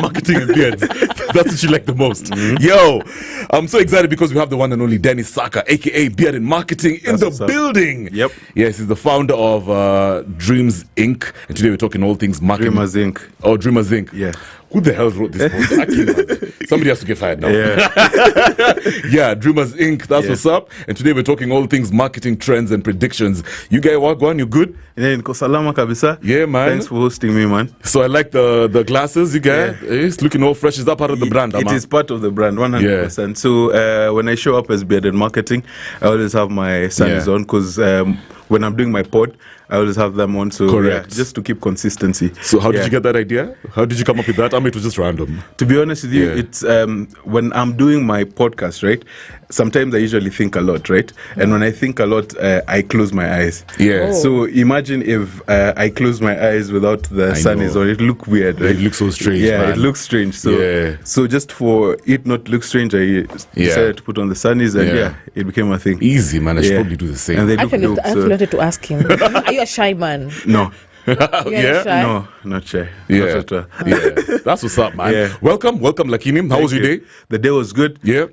Marketing and beards. That's what you like the most. Yo, I'm so excited because we have the one and only Danny Sakka, aka Beard and Marketing, in the building. Yep. Yes, he's the founder of Dreams Inc. And today we're talking all things marketing. Dreamers Inc. Oh, Dreamers Inc. Yeah. Who the hell wrote this post? Somebody has to get fired now. Yeah. Yeah, Dreamers Inc. That's what's up. And today we're talking all things marketing trends and predictions. You guys, what going? You good? Yeah, niko salama kabisa. Yeah, man. Thanks for hosting me, man. So I like the glasses you got. Yeah. It's looking all fresh. Is that part of the brand? It is part of the brand, 100%. Yeah. So when I show up as Beard and Marketing, I always have my sunnies on because when I'm doing my pod, I always have them on. So correct. Just to keep consistency. So how did you get that idea? How did you come up with that? I mean, it was just random. To be honest with you, it's when I'm doing my podcast, right? Sometimes I usually think a lot, right? And when I think a lot, I close my eyes. Yeah. Oh. So imagine if I close my eyes without the sunnies on. It look weird, right? It looks so strange. Yeah, man. it looks strange. So so just for it not to look strange, I decided to put on the sunnies, and it became a thing. Easy, man. I should probably do the same. And they actually, look dope, I wanted to ask him, are you a shy man? No. Shy? No, not shy. Yeah. Not at all. That's what's up, man. Yeah. Welcome, Lakini. How was your day? The day was good. Yeah.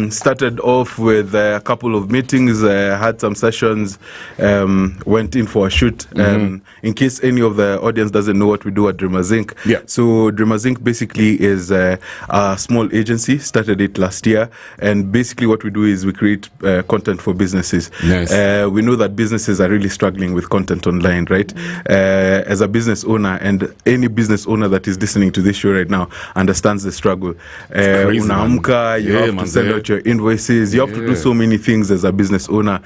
Started off with a couple of meetings, had some sessions, went in for a shoot. In case any of the audience doesn't know what we do at Dreamers Inc. Yeah. So Dreamers Inc. basically is a small agency, started it last year. And basically what we do is we create content for businesses. Nice. We know that businesses are really struggling with content online, right? As a business owner, and any business owner that is listening to this show right now understands the struggle. Unaamka, you have to send out your invoices, you have to do so many things as a business owner.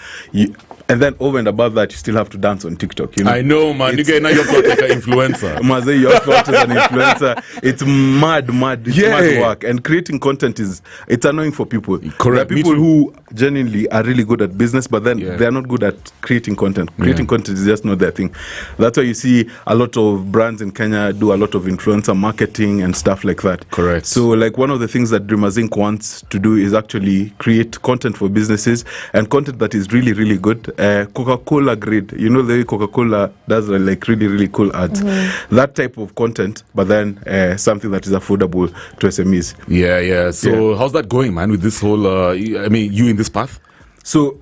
And then over and above that, you still have to dance on TikTok. You know? I know, man. You guys now you have to act like an influencer. Maze, you have to act as an influencer. It's mad. It's mad work. And creating content it's annoying for people. Correct. There are people who genuinely are really good at business, but then they're not good at creating content. Creating content is just not their thing. That's why you see a lot of brands in Kenya do a lot of influencer marketing and stuff like that. Correct. So like one of the things that Dreamers Inc. wants to do is actually create content for businesses, and content that is really, really good. Coca-Cola grade, you know the way Coca-Cola does like really, really cool ads. That type of content, but then something that is affordable to SMEs. Yeah. So how's that going, man, with this whole, I mean, you in this path? So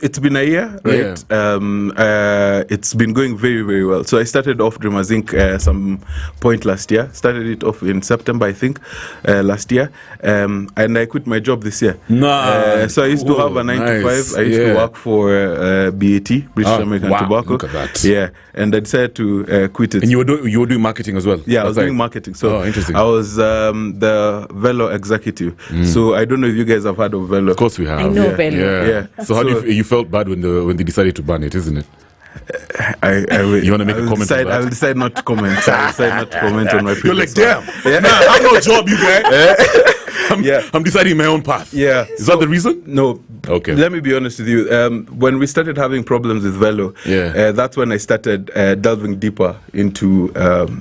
it's been a year, right? It's been going very, very well. So I started off Dreamers Inc. Some point last year. Started it off in September, I think, last year. And I quit my job this year. So I used to have a 9 to 5. I used to work for BAT, British American Tobacco. Look at that. Yeah, and I decided to quit it. And you were doing marketing as well? Yeah, I was doing marketing. So interesting. I was the Velo executive. So I don't know if you guys have heard of Velo. Of course we have. I know Velo. Yeah. So how do you felt bad when they decided to ban it, isn't it? I will. You want to make a comment on that? I will decide not to comment. I will decide not to comment on my previous. You're like, damn. Nah, I have no job, you guys. I'm deciding my own path. Yeah. Is that the reason? No. Okay. Let me be honest with you. When we started having problems with Velo, that's when I started delving deeper into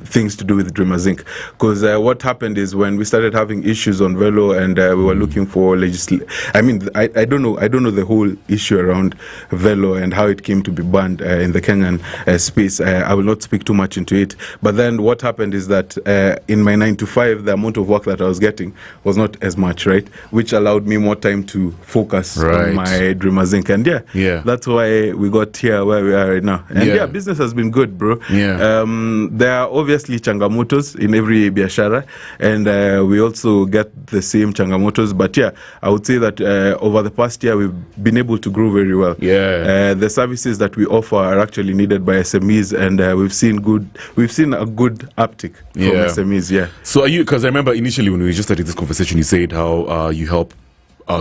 things to do with Dreamers Inc. Because what happened is when we started having issues on Velo and we were looking for legislation. I mean, I don't know the whole issue around Velo and how it came to be banned in the Kenyan space. I will not speak too much into it. But then what happened is that in my 9 to 5, the amount of work that I was getting was not as much, right? Which allowed me more time to focus on my Dreamers Inc. And that's why we got here where we are right now. And business has been good, bro. There are obviously changamotos in every biashara, and we also get the same changamotos. But I would say that over the past year, we've been able to grow very well. The services that we offer are actually needed by SMEs, and we've seen a good uptick from SMEs. So are you? Because I remember initially when we just started this conversation, you said how you help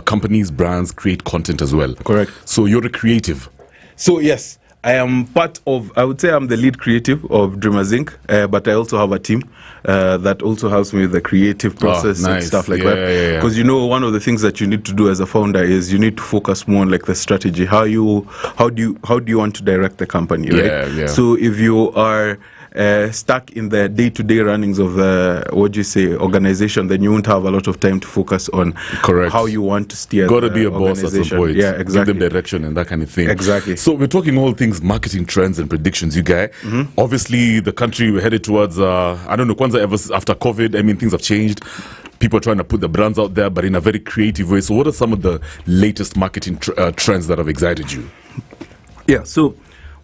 companies, brands create content as well. Correct. So you're a creative. So yes, I am part of, I would say I'm the lead creative of Dreamers Inc., but I also have a team that also helps me with the creative process and stuff like that. Because you know, one of the things that you need to do as a founder is you need to focus more on like the strategy. How do you want to direct the company, right? So if you are stuck in the day-to-day runnings of the organization, then you won't have a lot of time to focus on how you want to steer. Got to be a boss at some point. Yeah, exactly. Give them direction and that kind of thing. Exactly. So we're talking all things marketing trends and predictions, you guys. Obviously, the country we're headed towards, I don't know, Kwanzaa, ever after COVID, I mean, things have changed. People are trying to put the brands out there, but in a very creative way. So what are some of the latest marketing trends that have excited you? Yeah, so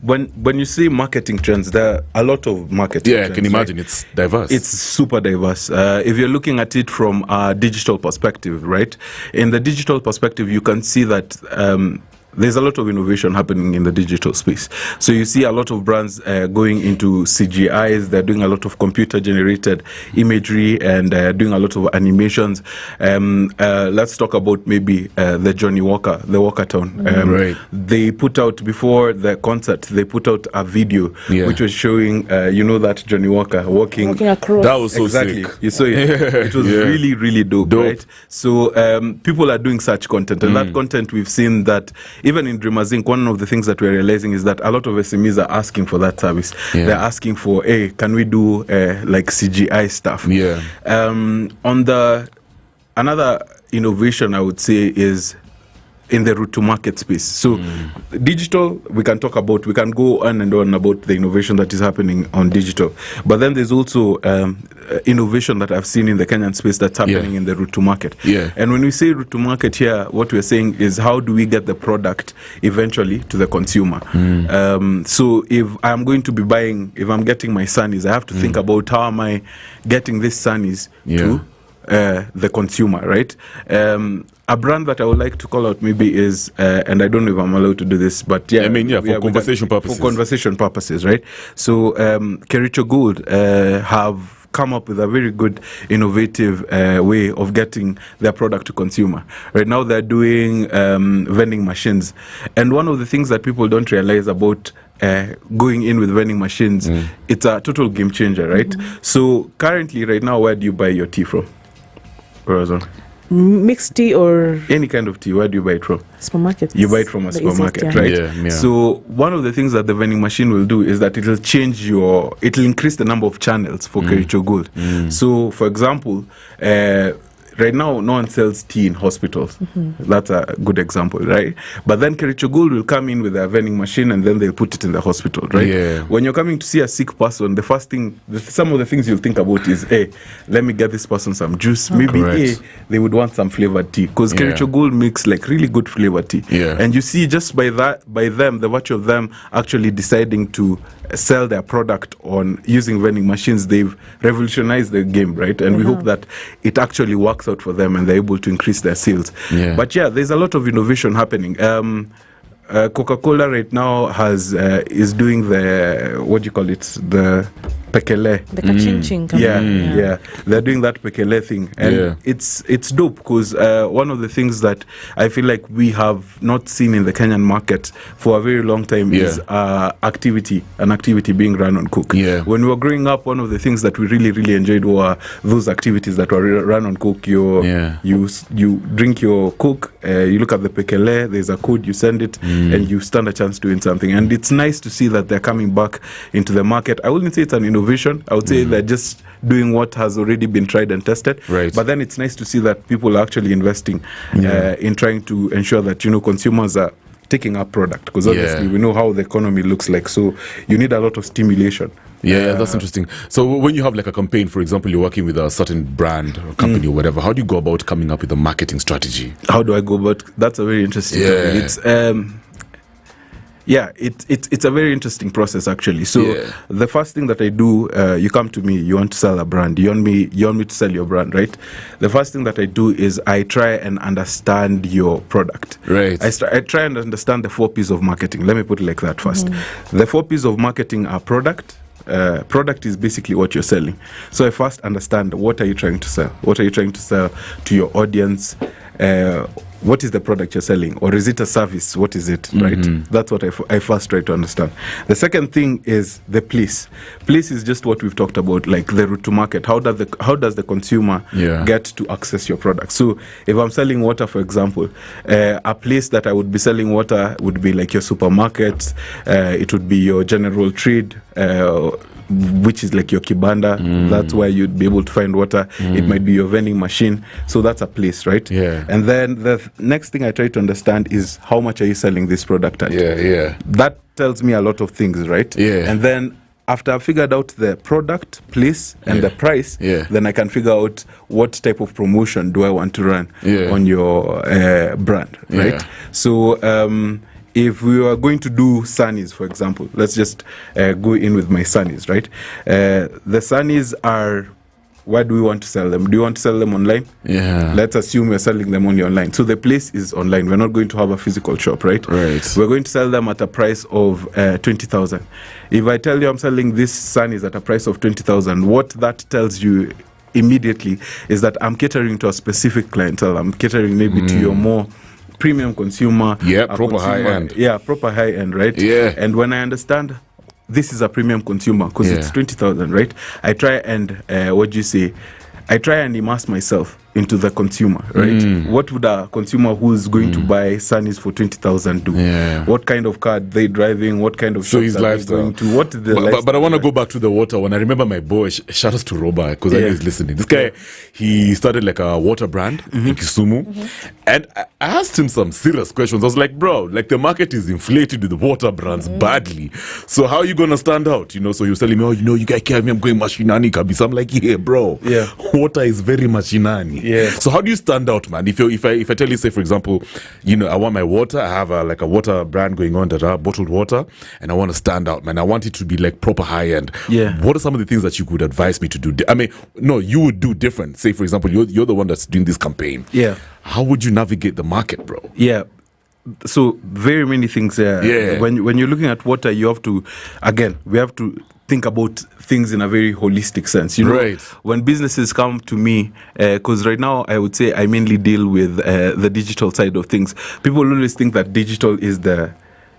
when you say marketing trends, there are a lot of marketing trends. Yeah, I can imagine. Right? It's diverse. It's super diverse. If you're looking at it from a digital perspective, right? In the digital perspective, you can see that there's a lot of innovation happening in the digital space. So you see a lot of brands going into CGIs. They're doing a lot of computer-generated imagery and doing a lot of animations. Let's talk about maybe the Johnny Walker, the Walkertown. Right. They put out, before the concert, they put out a video which was showing, that Johnny Walker walking across. That was so exactly. sick. You saw it. It was really, really dope, right? So people are doing such content, and that content we've seen that even in Dreamers Inc., one of the things that we're realizing is that a lot of SMEs are asking for that service. Yeah. They're asking for, hey, can we do like CGI stuff? Yeah. Another innovation I would say is in the route to market space. So digital, we can go on and on about the innovation that is happening on digital. But then there's also innovation that I've seen in the Kenyan space that's happening in the route to market. Yeah. And when we say route to market here, what we're saying is how do we get the product eventually to the consumer? So if I'm getting my Sunnies, I have to think about how am I getting this Sunnies to the consumer, right? A brand that I would like to call out maybe is, and I don't know if I'm allowed to do this, but for conversation purposes. For conversation purposes, right? So Kericho Gold have come up with a very good innovative way of getting their product to consumer. Right now they're doing vending machines. And one of the things that people don't realize about going in with vending machines, it's a total game changer, right? So currently, right now, where do you buy your tea from? Mixed tea or any kind of tea, where do you buy it from? Supermarket. You buy it from a supermarket, right? Yeah. So one of the things that the vending machine will do is that it'll increase the number of channels for Kericho Gold. So for example, right now, no one sells tea in hospitals. That's a good example, right? But then Kericho Gold will come in with a vending machine and then they'll put it in the hospital, right? Yeah. When you're coming to see a sick person, the first thing, some of the things you'll think about is, hey, let me get this person some juice. Maybe, hey, they would want some flavored tea. Because Kericho Gold makes like really good flavored tea. Yeah. And you see just by them, the virtue of them actually deciding to sell their product on using vending machines, they've revolutionized the game, right? And we hope that it actually works out for them and they're able to increase their sales. But there's a lot of innovation happening. Coca-Cola right now is doing the pekele. The kachin-chin. Yeah. They're doing that pekele thing. And it's dope because one of the things that I feel like we have not seen in the Kenyan market for a very long time is an activity being run on Coke. When we were growing up, one of the things that we really, really enjoyed were those activities that were run on Coke. You drink your Coke, you look at the pekele, there's a code, you send it, and you stand a chance to win something. And it's nice to see that they're coming back into the market. I wouldn't say it's an innovation. I would say they're just doing what has already been tried and tested. Right. But then it's nice to see that people are actually investing in trying to ensure that consumers are taking up product, because obviously we know how the economy looks like. So you need a lot of stimulation. Yeah, that's interesting. So when you have like a campaign, for example, you're working with a certain brand or company or whatever, how do you go about coming up with a marketing strategy? How do I go about? That's a very interesting topic. It's a very interesting process actually. So the first thing that I do, you come to me, you want to sell a brand, you want me to sell your brand, right? The first thing that I do is I try and understand your product. Right. I try and understand the 4 P's of marketing. Let me put it like that first. The 4 P's of marketing are product. Product is basically what you're selling. So I first understand, what are you trying to sell? What are you trying to sell to your audience? What is the product you're selling? Or is it a service? What is it, right? That's what I first try to understand. The second thing is the place. Place is just what we've talked about, like the route to market. How does the consumer get to access your product? So if I'm selling water, for example, a place that I would be selling water would be like your supermarket. It would be your general trade which is like your kibanda. That's where you'd be able to find water. It might be your vending machine. So that's a place, right? Yeah. And then the next thing I try to understand is how much are you selling this product at? Yeah. That tells me a lot of things, right? Yeah. And then after I've figured out the product, place, and the price, then I can figure out what type of promotion do I want to run on your brand, right? So if we are going to do Sunnies, for example, let's just go in with my Sunnies, right? The Sunnies are, where do we want to sell them? Do you want to sell them online? Yeah. Let's assume we're selling them only online. So the place is online. We're not going to have a physical shop, right? Right. We're going to sell them at a price of 20,000. If I tell you I'm selling this Sunnies at a price of 20,000, what that tells you immediately is that I'm catering to a specific clientele. I'm catering maybe to your more premium consumer. Yeah, proper high-end. Yeah, proper high-end, right? Yeah. And when I understand this is a premium consumer because it's 20,000, right? I try and, I try and immerse myself into the consumer, right? What would a consumer who's going to buy Sunnies for 20,000 do? Yeah. What kind of car they driving? What kind of So shops his are they lifestyle. going to? What is the lifestyle? But I want to go back to the water one. I remember my boy, shout out to Roba, because I know he's listening. This guy, he started like a water brand in Kisumu. And I asked him some serious questions. I was like, bro, like the market is inflated with the water brands badly. So how are you going to stand out? You know, so he was telling me, oh, you know, you guys care me, I'm going machinani kabisa. I'm like, yeah, bro. Yeah. Water is very machinani. Yeah. So how do you stand out, man? If I tell you, say, for example, you know, I want my water, I have like a water brand going on that are bottled water, and I want to stand out, man. I want it to be like proper high end. Yeah. What are some of the things that you could advise me to do? I mean, no, you would do different. Say, for example, you're the one that's doing this campaign. Yeah. How would you navigate the market, bro? Yeah. So very many things. Yeah. When you're looking at water, you have to, again, we have to think about things in a very holistic sense. You know, Right. when businesses come to me, because right now I would say I mainly deal with the digital side of things. People always think that digital is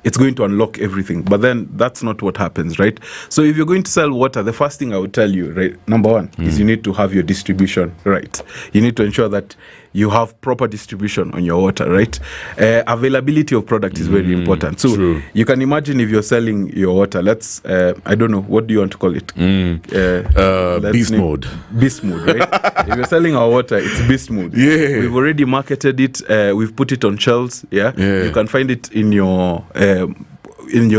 it's going to unlock everything, but then that's not what happens, right? So if you're going to sell water, the first thing I would tell you, right, number one, is you need to have your distribution right. You need to ensure that you have proper distribution on your water, right? Availability of product is very important. So True. you can imagine if you're selling your water, let's, I don't know, what do you want to call it? Beast mode. Beast mode, right? If you're selling our water, it's beast mode. Yeah. We've already marketed it. We've put it on shelves. Yeah. You can find it in your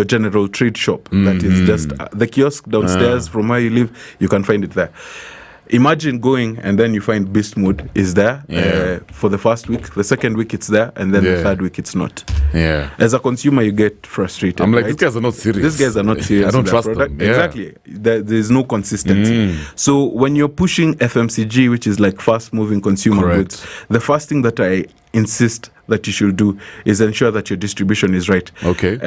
general trade shop. That is just the kiosk downstairs from where you live. You can find it there. Imagine going and then you find beast mode is there for the first week. The second week it's there, and then the third week it's not. Yeah. As a consumer, you get frustrated. I'm like, right? these guys are not serious. These guys are not serious. I don't with trust their product. them. Yeah. Exactly. There's no consistency. So when you're pushing FMCG, which is like fast-moving consumer goods, the first thing that I insist that you should do is ensure that your distribution is right. Okay.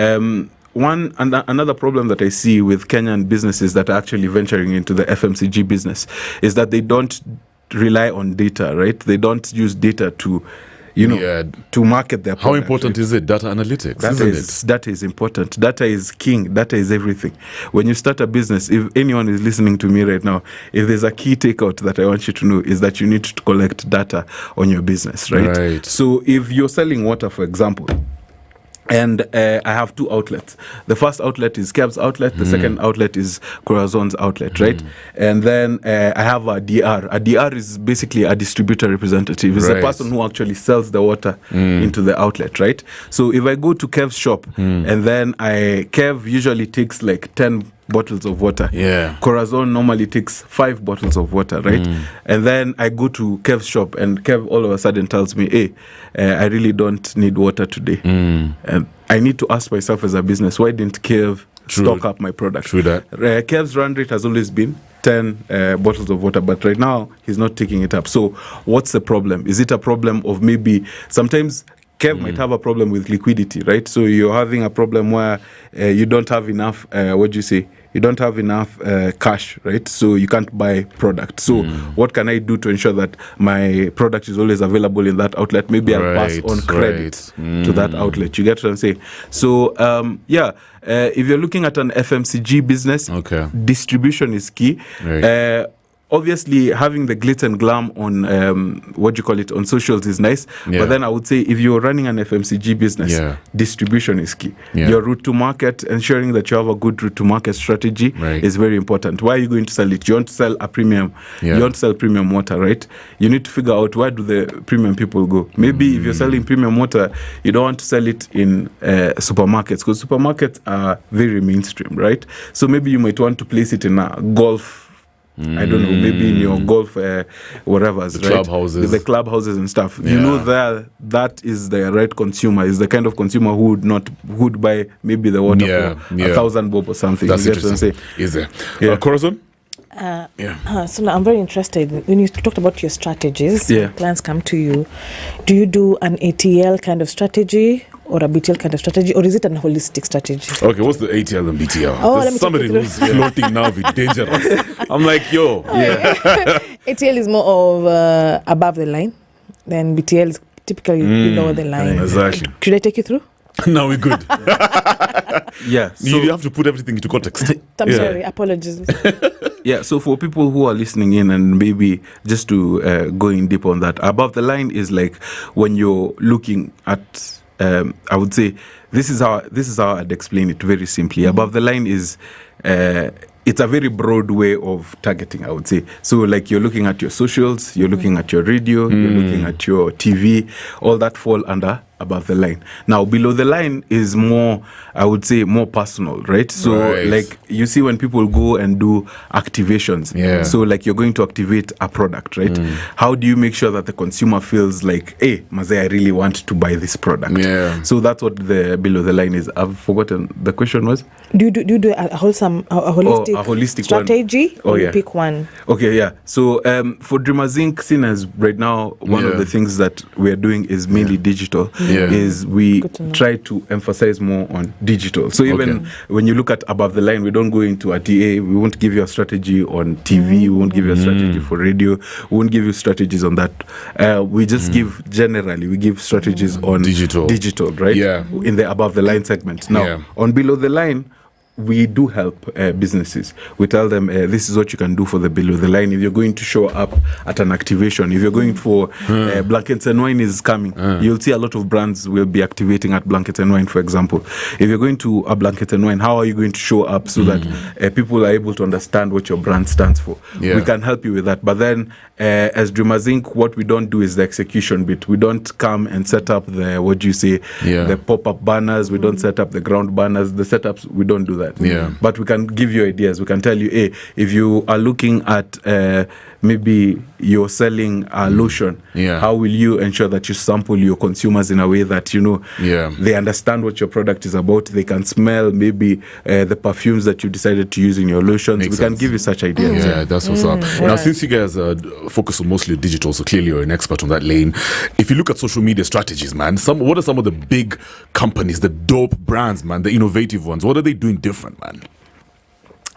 Another problem that I see with Kenyan businesses that are actually venturing into the FMCG business is that they don't rely on data, right? They don't use data to, to market their product. How important is it? Data analytics, Data is important. Data is king. Data is everything. When you start a business, if anyone is listening to me right now, if there's a key takeout that I want you to know is that you need to collect data on your business, right? So if you're selling water, for example, and I have two outlets. The first outlet is Kev's outlet. The second outlet is Corazon's outlet, right? And then I have a DR. A DR is basically a distributor representative. It's the person who actually sells the water into the outlet, right? So if I go to Kev's shop and then Kev usually takes like 10 bottles of water. Yeah. Corazon normally takes 5 bottles of water, right? And then I go to Kev's shop and Kev all of a sudden tells me, hey, I really don't need water today. And I need to ask myself as a business, why didn't Kev stock up my product? True that. Kev's run rate has always been 10 bottles of water, but right now he's not taking it up. So what's the problem? Is it a problem of maybe sometimes Kev might have a problem with liquidity, right? So you're having a problem where you don't have enough, you don't have enough cash, right? So you can't buy product. So what can I do to ensure that my product is always available in that outlet? Maybe I'll pass on credit to that outlet. You get what I'm saying? So, if you're looking at an FMCG business, distribution is key. obviously having the glitz and glam on on socials is nice. But then I would say if you're running an FMCG business, distribution is key. Your route to market, ensuring that you have a good route to market strategy is very important. Why are you going to sell it? You want to sell a premium. You want to sell premium water, right? You need to figure out where do the premium people go. Maybe if you're selling premium water, you don't want to sell it in supermarkets, because supermarkets are very mainstream, right? So maybe you might want to place it in a golf, I don't know, maybe in your golf whatever's, the clubhouses. The clubhouses and stuff. You know that is the right consumer, is the kind of consumer who would buy maybe the water for 1,000 bob or something. That's interesting. Is there? Corazon? So now I'm very interested. When you talked about your strategies, clients come to you. Do you do an ATL kind of strategy or a BTL kind of strategy, or is it a holistic strategy? Okay, what's the ATL and BTL? Oh, there's somebody who's floating now with dangerous. I'm like, yo. ATL is more of above the line. Then BTL is typically below the line. Exactly. Should I take you through? No, we're good. So you have to put everything into context. I'm sorry, apologies. So for people who are listening in, and maybe just to go in deep on that, above the line is like when you're looking at, I would say, this is how I'd explain it very simply. Above the line is it's a very broad way of targeting, I would say. So like you're looking at your socials, you're looking at your radio, you're looking at your TV, all that fall under above the line. Now below the line is more, I would say, more personal, right? So like you see when people go and do activations, so like you're going to activate a product, right? How do you make sure that the consumer feels like, hey, Maze, I really want to buy this product? So that's what the below the line is. I've forgotten, the question was, do you do a holistic strategy, or you pick one? So for Dreamers Inc., seen as right now one of the things that we're doing is mainly digital. Is we try to emphasize more on digital. So even when you look at above the line, we don't go into a TA. We won't give you a strategy on TV. We won't give you a strategy for radio. We won't give you strategies on that. We just give generally. We give strategies on digital, right? In the above the line segment. Now on below the line, we do help businesses. We tell them this is what you can do for the below the line. If you're going to show up at an activation, if you're going for Blankets and Wine is coming, you'll see a lot of brands will be activating at Blankets and Wine, for example. If you're going to a Blankets and Wine, how are you going to show up so that people are able to understand what your brand stands for? We can help you with that. But then as Dreamers Inc., what we don't do is the execution bit. We don't come and set up the pop-up banners. We don't set up the ground banners. The setups, we don't do that. But we can give you ideas. We can tell you, hey, if you are looking at maybe you're selling a lotion, how will you ensure that you sample your consumers in a way that, they understand what your product is about, they can smell maybe the perfumes that you decided to use in your lotions. We can give you such ideas. That's what's up. Now, since you guys focus on mostly digital, so clearly you're an expert on that lane. If you look at social media strategies, man, what are some of the big companies, the dope brands, man, the innovative ones? What are they doing different, man?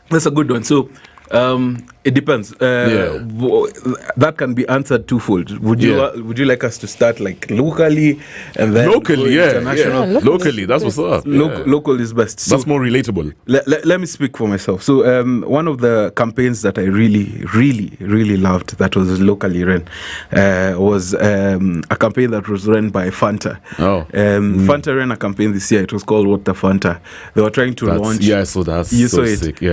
That's a good one. So it depends. That can be answered twofold. Would you like us to start like locally and then locally? International? Locally, that's what's up. Local is best. So that's more relatable. Let me speak for myself. So one of the campaigns that I really loved that was locally run was a campaign that was run by Fanta. Fanta ran a campaign this year. It was called What the Fanta. They were trying to launch. Yeah, I saw that. You saw it. Sick,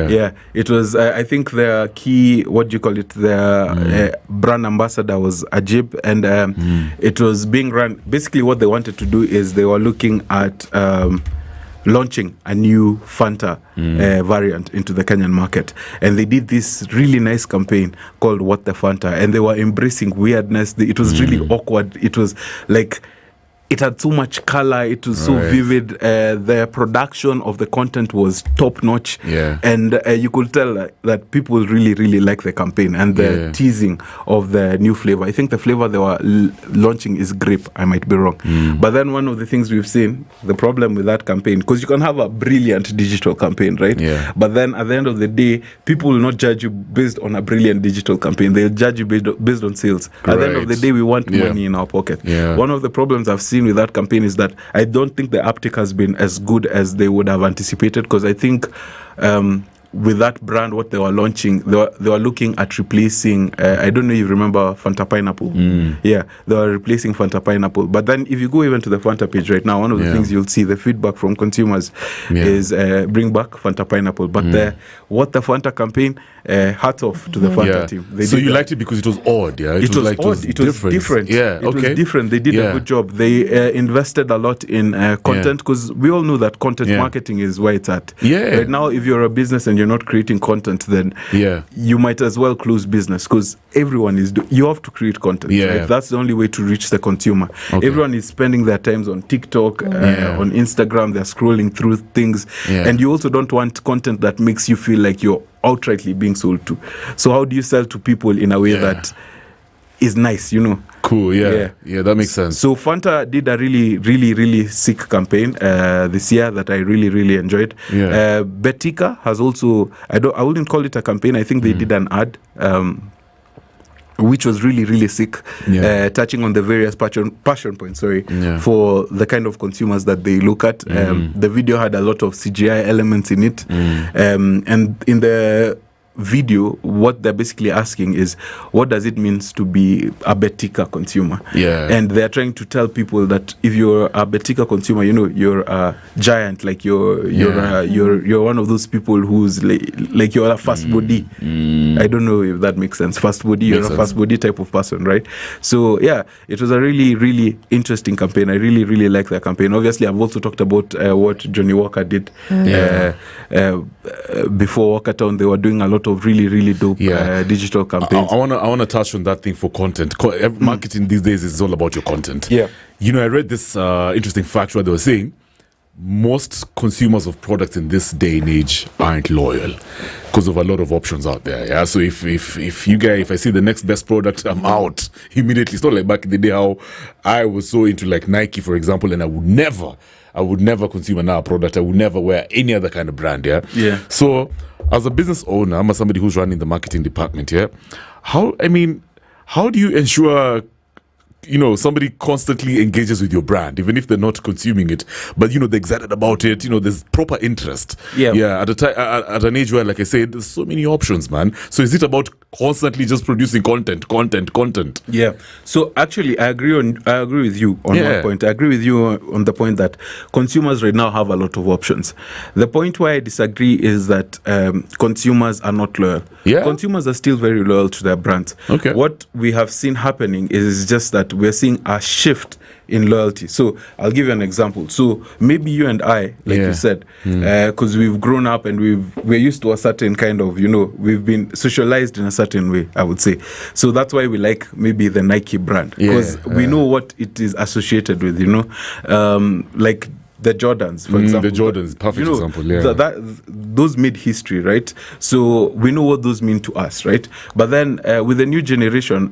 it was. I think their key, their brand ambassador was Ajib, and it was being run. Basically, what they wanted to do is they were looking at launching a new Fanta variant into the Kenyan market, and they did this really nice campaign called What the Fanta, and they were embracing weirdness. It was really awkward. It was like, it had so much color. It was so vivid. The production of the content was top notch. And you could tell that people really like the campaign and the teasing of the new flavor. I think the flavor they were launching is grape. I might be wrong. But then one of the things we've seen, the problem with that campaign, because you can have a brilliant digital campaign, right? But then at the end of the day, people will not judge you based on a brilliant digital campaign. They'll judge you based on sales. At the end of the day, we want money in our pocket. One of the problems I've seen with that campaign is that I don't think the uptake has been as good as they would have anticipated, because I think with that brand, what they were launching, they were looking at replacing, I don't know if you remember Fanta Pineapple. Yeah, they were replacing Fanta Pineapple. But then if you go even to the Fanta page right now, one of the things you'll see, the feedback from consumers is bring back Fanta Pineapple. But what the Fanta campaign, hats off to the Fanta team. So you liked it because it was odd, yeah? It was odd. It was different. Yeah, it was different. They did a good job. They invested a lot in content, because we all know that content marketing is where it's at. Right now, if you're a business and you're not creating content, then you might as well close business, because everyone is you have to create content. Right? That's the only way to reach the consumer. Everyone is spending their times on TikTok, on Instagram. They're scrolling through things, and you also don't want content that makes you feel like you're outrightly being sold to. So how do you sell to people in a way that is nice, Cool, yeah, that makes sense. So Fanta did a really, really, really sick campaign this year that I really, really enjoyed. Betika has also, I wouldn't call it a campaign. I think they did an ad, which was really, really sick, touching on the various passion points, for the kind of consumers that they look at. The video had a lot of CGI elements in it, and in the video, what they're basically asking is, what does it mean to be a Betika consumer? And they're trying to tell people that if you're a Betika consumer, you're a giant, like you're one of those people who's like you're a fast body. I don't know if that makes sense. Fast body, you're a fast body type of person, right? So it was a really, really interesting campaign. I really, really like that campaign. Obviously, I've also talked about what Johnny Walker did before Walker Town. They were doing a lot of really, really dope digital campaigns. I want to touch on that thing for content. Marketing these days is all about your content. I read this interesting fact where they were saying most consumers of products in this day and age aren't loyal because of a lot of options out there. So if I see the next best product, I'm out immediately. It's not like back in the day how I was so into like Nike, for example, and I would never consume another product. I would never wear any other kind of brand. So as a business owner, I'm somebody who's running the marketing department. How do you ensure somebody constantly engages with your brand, even if they're not consuming it, but they're excited about it, there's proper interest. At an age where, like I said, there's so many options, man. So is it about constantly just producing content? So actually, I agree with you on one point. I agree with you on the point that consumers right now have a lot of options. The point where I disagree is that consumers are not loyal. Consumers are still very loyal to their brands. What we have seen happening is just that we're seeing a shift in loyalty. So I'll give you an example. So maybe you and I, like you said, because we've grown up and we're used to a certain kind of, we've been socialized in a certain way, I would say. So that's why we like maybe the Nike brand, because we know what it is associated with, like the Jordans, for example. The Jordans, perfect example, those made history, right? So we know what those mean to us, right? But then with the new generation,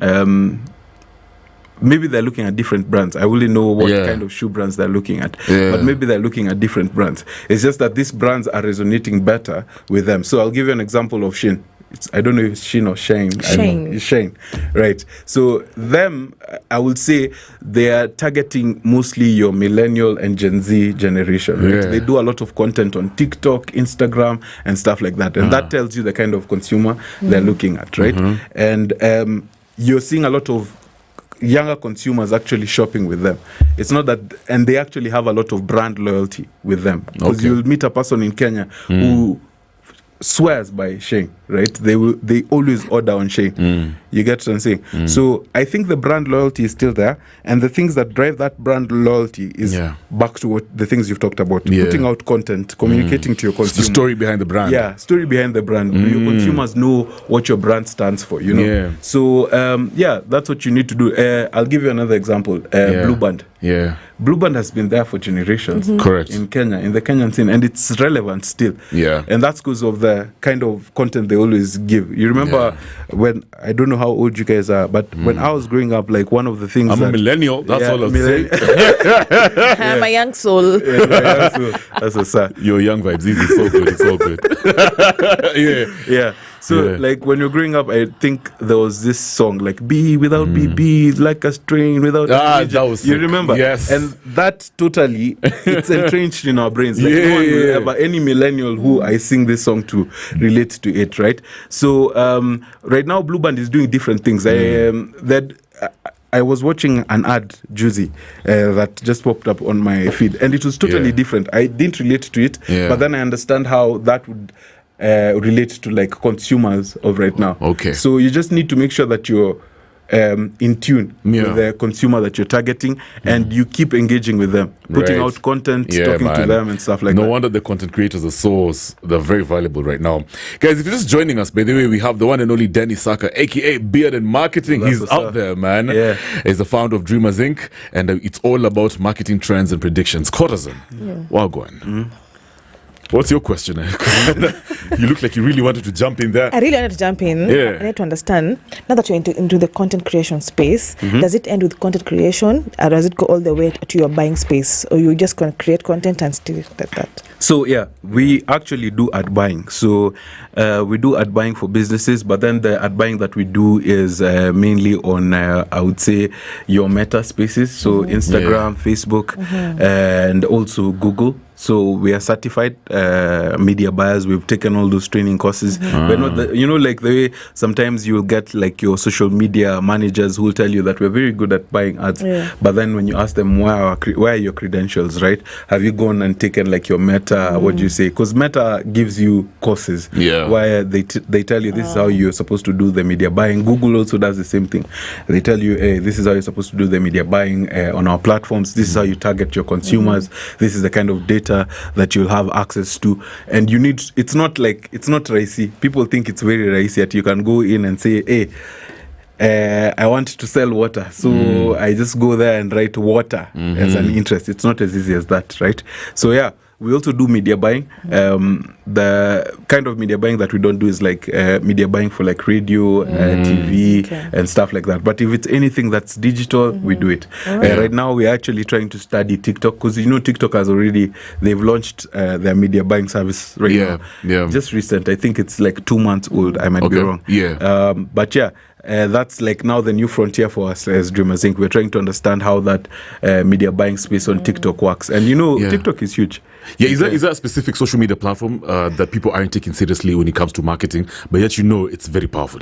maybe they're looking at different brands. I wouldn't know what kind of shoe brands they're looking at, but maybe they're looking at different brands. It's just that these brands are resonating better with them. So I'll give you an example of Shein. I don't know if it's Shein or Shane. It's Shein, right? So them, I would say they are targeting mostly your millennial and Gen Z generation, right? They do a lot of content on TikTok, Instagram, and stuff like that. And that tells you the kind of consumer they're looking at, right? And you're seeing a lot of younger consumers actually shopping with them. It's not that, and they actually have a lot of brand loyalty with them. Because you'll meet a person in Kenya who swears by Shein, right? They always order on Shein. You get what I'm saying? So I think the brand loyalty is still there, and the things that drive that brand loyalty is back to what the things you've talked about: putting out content, communicating to your consumers. The story behind the brand. Story behind the brand. Your consumers know what your brand stands for. So that's what you need to do. I'll give you another example. Blue Band. Blue Band has been there for generations. Correct. In Kenya, in the Kenyan scene, and it's relevant still. And that's because of the kind of content they always give. You remember when, I don't know how old you guys are, but when I was growing up, like one of the things I'm a millennial, that's all I'm saying. I'm a young soul. That's a sad. Your young vibes, this is so good, it's so good. So like when you're growing up, I think there was this song like "Be without be like a strain without." That was you sick. remember? Yes. And that totally it's entrenched in our brains. Like no one will ever, any millennial who I sing this song to relates to it, right? So right now, Blue Band is doing different things. I was watching an ad, Juicy, that just popped up on my feed, and it was totally different. I didn't relate to it, but then I understand how that would relate to like consumers of right now. Okay. So you just need to make sure that you're in tune with the consumer that you're targeting, and you keep engaging with them, putting out content, talking to them and stuff like that. No wonder the content creators are they're very valuable right now. Guys, if you're just joining us, by the way, we have the one and only Danny Sakka, aka Beard and Marketing. He's out there, man. He's the founder of Dreamers Inc. and it's all about marketing trends and predictions. Courtesan, Wagwan. What's your question? You look like you really wanted to jump in there. I really wanted to jump in. I need to understand, now that you're into the content creation space, does it end with content creation, or does it go all the way to your buying space, or you just going to create content and still like that? So we actually do ad buying. So we do ad buying for businesses, but then the ad buying that we do is mainly on, I would say, your meta spaces. So Instagram, Facebook, and also Google. So we are certified media buyers. We've taken all those training courses. We're not, like the way sometimes you'll get like your social media managers who will tell you that we're very good at buying ads. But then when you ask them where are your credentials, right? Have you gone and taken like your Meta? What do you say? Because Meta gives you courses where they tell you this is how you're supposed to do the media buying. Google also does the same thing. They tell you, hey, this is how you're supposed to do the media buying on our platforms. This is how you target your consumers. This is the kind of data that you'll have access to, and it's not racy. People think it's very racy that you can go in and say, hey, I want to sell water, so I just go there and write water as an interest. It's not as easy as that, right? So we also do media buying. The kind of media buying that we don't do is like media buying for like radio, TV, and stuff like that. But if it's anything that's digital, we do it. Right now, we're actually trying to study TikTok, because TikTok they've launched their media buying service right now. Just recent. I think it's like 2 months old. I might be wrong. But that's like now the new frontier for us as Dreamers Inc. We're trying to understand how that media buying space on TikTok works. And TikTok is huge. Is that a specific social media platform that people aren't taking seriously when it comes to marketing, but yet it's very powerful?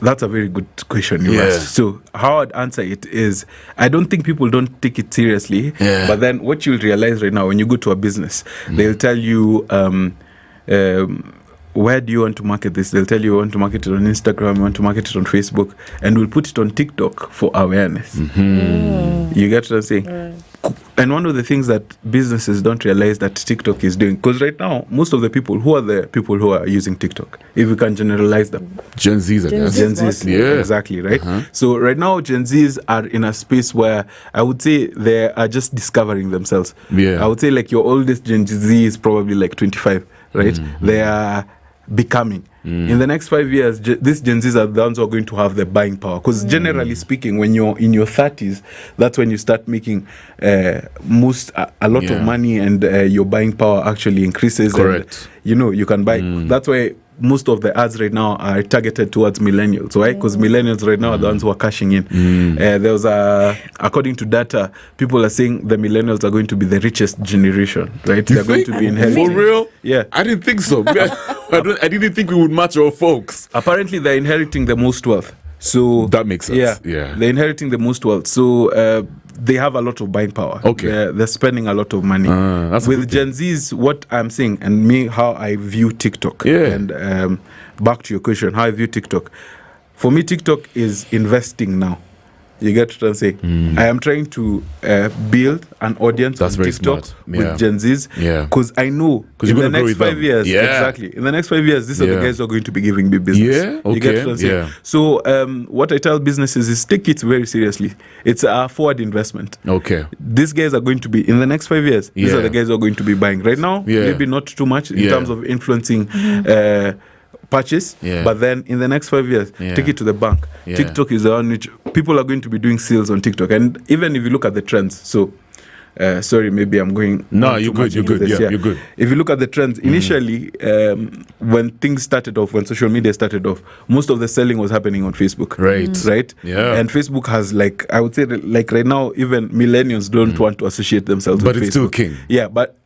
That's a very good question you asked. So how I'd answer it is, I don't think people don't take it seriously, but then what you'll realize right now when you go to a business, they'll tell you, where do you want to market this? They'll tell you want to market it on Instagram, you want to market it on Facebook, and we'll put it on TikTok for awareness. You get what I'm saying? And one of the things that businesses don't realize that TikTok is doing, because right now, most of the people, who are the people who are using TikTok? If we can generalize them. Gen Zs, I guess. Gen Zs, exactly, right? So right now, Gen Zs are in a space where I would say they are just discovering themselves. I would say like your oldest Gen Z is probably like 25, right? They are becoming. In the next 5 years, these Gen Zs are the ones who are going to have the buying power. Because generally speaking, when you're in your 30s, that's when you start making a lot of money, and your buying power actually increases. Correct. And, you can buy. That's why most of the ads right now are targeted towards millennials. Why? Because millennials right now are the ones who are cashing in. There was according to data, people are saying the millennials are going to be the richest generation, right? They're going to be inheriting. For real? Yeah. I didn't think so. I didn't think we would match our folks. Apparently, they're inheriting the most wealth. So that makes sense. They're inheriting the most wealth. So they have a lot of buying power. They're spending a lot of money. With Gen Zs, what I'm saying, and me, how I view TikTok, and back to your question, how I view TikTok. For me, TikTok is investing now. You get what I'm saying? I am trying to build an audience on TikTok with Gen Zs, because I know in the next 5 years, in the next 5 years, these are the guys who are going to be giving me business. You get what I'm saying? So what I tell businesses is take it very seriously. It's a forward investment. These guys are going to be, in the next 5 years, these are the guys who are going to be buying. Right now, maybe not too much in terms of influencing purchase, but then in the next 5 years, take it to the bank. TikTok is the one which people are going to be doing sales on TikTok. And even if you look at the trends, so sorry, maybe I'm going. No, you're good. You're good. Yeah, you're good. If you look at the trends, initially, when things started off, when social media started off, most of the selling was happening on Facebook. Right. Yeah. And Facebook has, like, I would say, like right now, even millennials don't want to associate themselves with Facebook. But it's still king. Yeah, but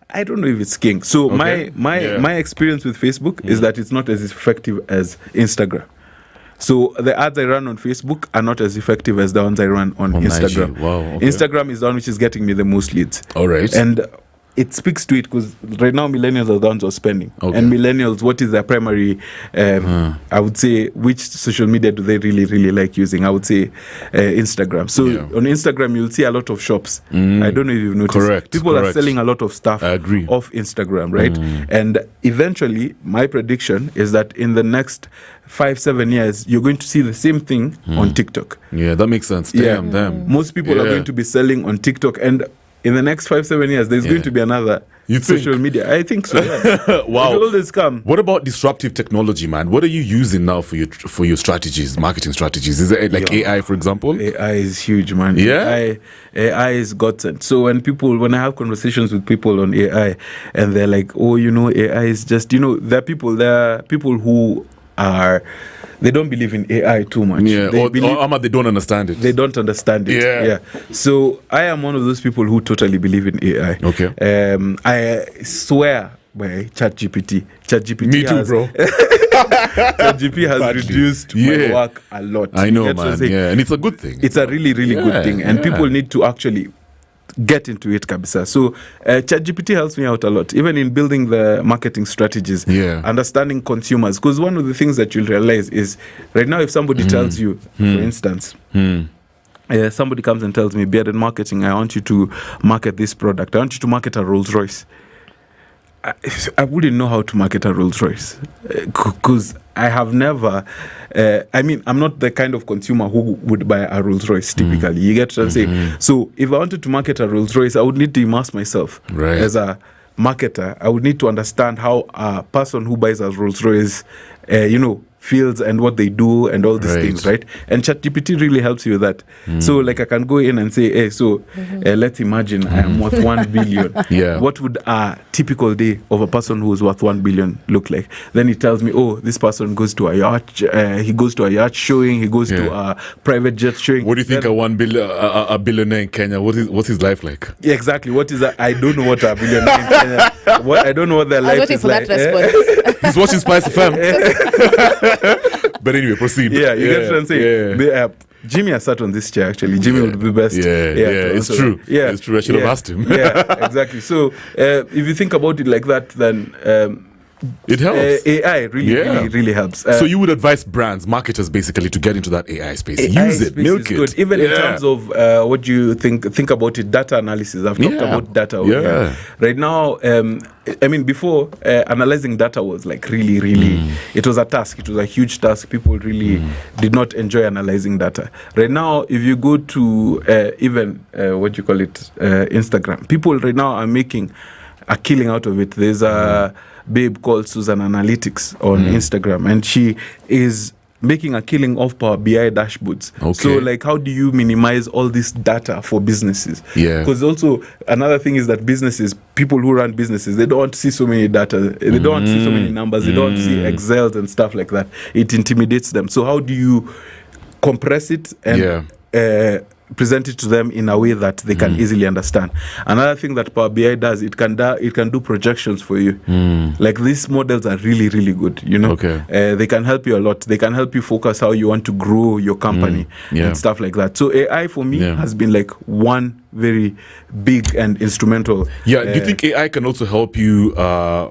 I don't know if it's king. So my experience with Facebook is that it's not as effective as Instagram. So the ads I run on Facebook are not as effective as the ones I run on Instagram. Wow, okay. Instagram is the one which is getting me the most leads. All right. And it speaks to it because right now millennials are the ones who are spending. Okay. And millennials, what is their primary, I would say, which social media do they really, really like using? I would say Instagram. So on Instagram, you'll see a lot of shops. I don't know if you've noticed. Correct. People are selling a lot of stuff off Instagram, right? And eventually, my prediction is that in the next 5-7 years, you're going to see the same thing on TikTok. Yeah, that makes sense. Damn. Most people are going to be selling on TikTok, and in the next 5-7 years, there's going to be another social media. I think so. Yeah. Wow. It will always come. What about disruptive technology, man? What are you using now for your strategies, marketing strategies? Is it like AI, for example? AI is huge, man. Yeah. AI is godsend. So when I have conversations with people on AI, and they're like, oh, AI is just, there are people who they don't believe in AI too much. Yeah, or they don't understand it. They don't understand it. Yeah. So I am one of those people who totally believe in AI. Okay. I swear by ChatGPT. Me too, bro. ChatGPT has reduced my work a lot. I know, man. Yeah, and it's a good thing. It's a really, really good thing. And people need to actually get into it, kabisa. So ChatGPT helps me out a lot, even in building the marketing strategies, understanding consumers. Because one of the things that you'll realize is right now, if somebody tells you, for instance, somebody comes and tells me, Bearded Marketing, I want you to market this product. I want you to market a Rolls Royce. I wouldn't know how to market a Rolls Royce because I have never. I'm not the kind of consumer who would buy a Rolls Royce typically. You get what I'm saying? So if I wanted to market a Rolls Royce, I would need to immerse myself as a marketer. I would need to understand how a person who buys a Rolls Royce, fields and what they do and all these things, right? And ChatGPT really helps you with that. So like I can go in and say, hey, let's imagine I am worth 1 billion. What would a typical day of a person who is worth 1 billion look like? Then he tells me, oh, this person goes to a yacht, he goes to a yacht showing, he goes to a private jet showing. What do you think a billionaire in Kenya, what's his life like? Yeah, exactly. What is that? I don't know what a billionaire in Kenya, I don't know what their life is like. He's watching SpiceFM. But anyway, proceed. Yeah, you get what I'm saying? Jimmy has sat on this chair, actually. Jimmy would be best. It's true. Yeah, it's true. I should have asked him. Exactly. So if you think about it like that, then it helps. AI really helps. So you would advise brands, marketers, basically, to get into that AI space. AI Use it, milk it. Good. Even in terms of what you think about it, data analysis. I've talked about data over here. Right now, before, analyzing data was like really, it was a task. It was a huge task. People really did not enjoy analyzing data. Right now, if you go to Instagram, people right now are making a killing out of it. There's a babe called Susan Analytics on Instagram, and she is making a killing off Power BI dashboards. So like, how do you minimize all this data for businesses? Because also another thing is that people who run businesses, they don't want to see so many data, they don't want to see so many numbers, they don't want to see Excels and stuff like that. It intimidates them. So how do you compress it and present it to them in a way that they can easily understand? Another thing that Power BI does, it can do projections for you. Like, these models are really, really good, they can help you a lot. They can help you focus how you want to grow your company and stuff like that. So AI for me has been like one very big and instrumental. Do you think AI can also help you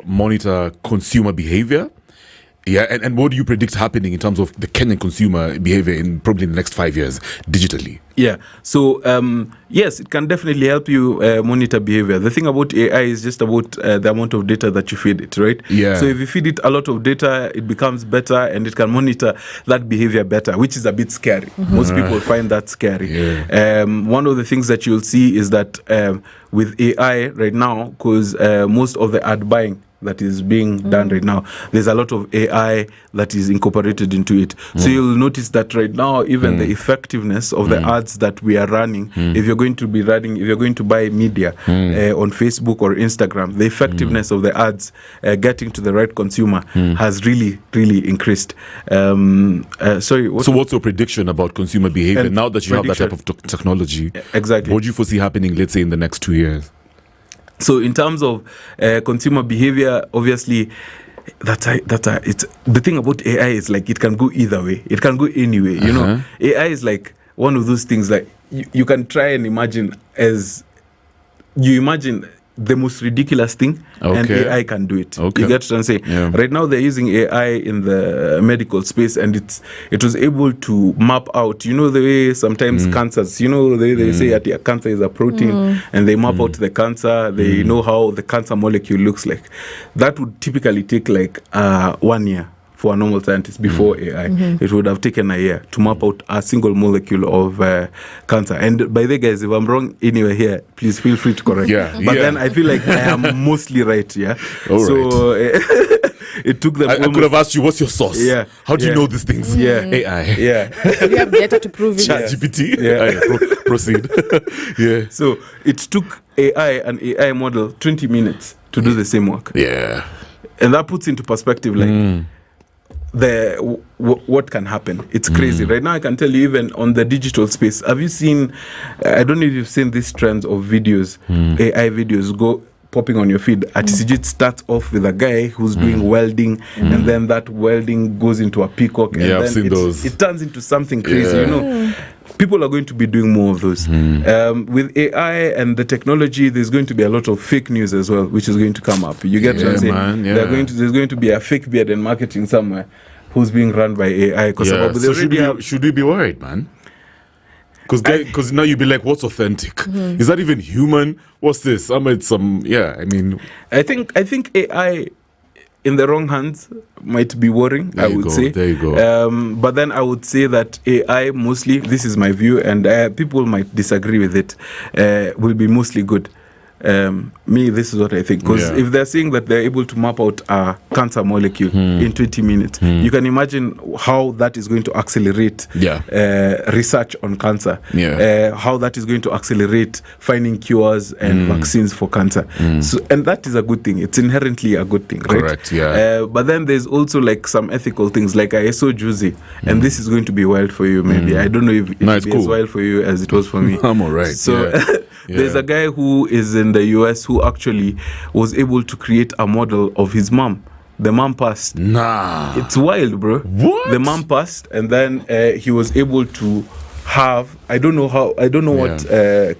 monitor consumer behavior? And what do you predict happening in terms of the Kenyan consumer behavior in probably the next 5 years digitally? So yes, it can definitely help you monitor behavior. The thing about AI is just about the amount of data that you feed it, right? So if you feed it a lot of data, it becomes better and it can monitor that behavior better, which is a bit scary. Most people find that scary. One of the things that you'll see is that with AI right now, because most of the ad buying that is being done right now. There's a lot of AI that is incorporated into it. So you'll notice that right now, even the effectiveness of the ads that we are running, if you're going to buy media on Facebook or Instagram, the effectiveness of the ads getting to the right consumer has really, really increased. So what's your prediction about consumer behavior now that you have that type of technology? Exactly. What do you foresee happening, let's say, in the next 2 years? So in terms of consumer behavior, obviously, it's the thing about AI is like it can go either way. It can go anyway. You know, AI is like one of those things like you can try and imagine the most ridiculous thing, and AI can do it. You get what I'm saying? Yeah. Right now, they're using AI in the medical space, and it was able to map out, you know, the way sometimes cancers, you know, they say that a cancer is a protein, and they map out the cancer, they know how the cancer molecule looks like. That would typically take like 1 year. For a normal scientist before AI, it would have taken a year to map out a single molecule of cancer. And by the way, guys, if I'm wrong anywhere here, please feel free to correct. But then I feel like I am mostly right. Yeah. So it took them. I could have asked you, what's your source? Yeah. How do you know these things? Yeah. AI. Yeah. You have data to prove it. ChatGPT. Yeah. Proceed. Yeah. So it took an AI model 20 minutes to do the same work. Yeah. And that puts into perspective, like. What can happen. It's crazy. Right now, I can tell you, even on the digital space, have you seen, I don't know if you've seen these trends of videos, AI videos go popping on your feed. At TCG, it starts off with a guy who's doing welding, and then that welding goes into a peacock, and then I've seen those. It turns into something crazy, you know. People are going to be doing more of those. With AI and the technology, there's going to be a lot of fake news as well, which is going to come up. You get what I'm saying? There's going to be a fake beard in marketing somewhere who's being run by AI. So should we be worried, man? Because now you'd be like, what's authentic? Is that even human? What's this? I think AI in the wrong hands might be worrying, I would say. There you go. But then I would say that AI mostly, this is my view, and people might disagree with it, will be mostly good. This is what I think. Because if they're saying that they're able to map out a cancer molecule in 20 minutes, you can imagine how that is going to accelerate research on cancer, how that is going to accelerate finding cures and vaccines for cancer. So, and that is a good thing. It's inherently a good thing, right? Correct, yeah. But then there's also like some ethical things, like I saw Juicy, and this is going to be wild for you, maybe. I don't know if it's as wild for you as it was for me. I'm all right. So there's a guy who is in the US who actually was able to create a model of his mom. The mom passed. Nah. It's wild, bro. What? The mom passed, and then he was able to have, I don't know what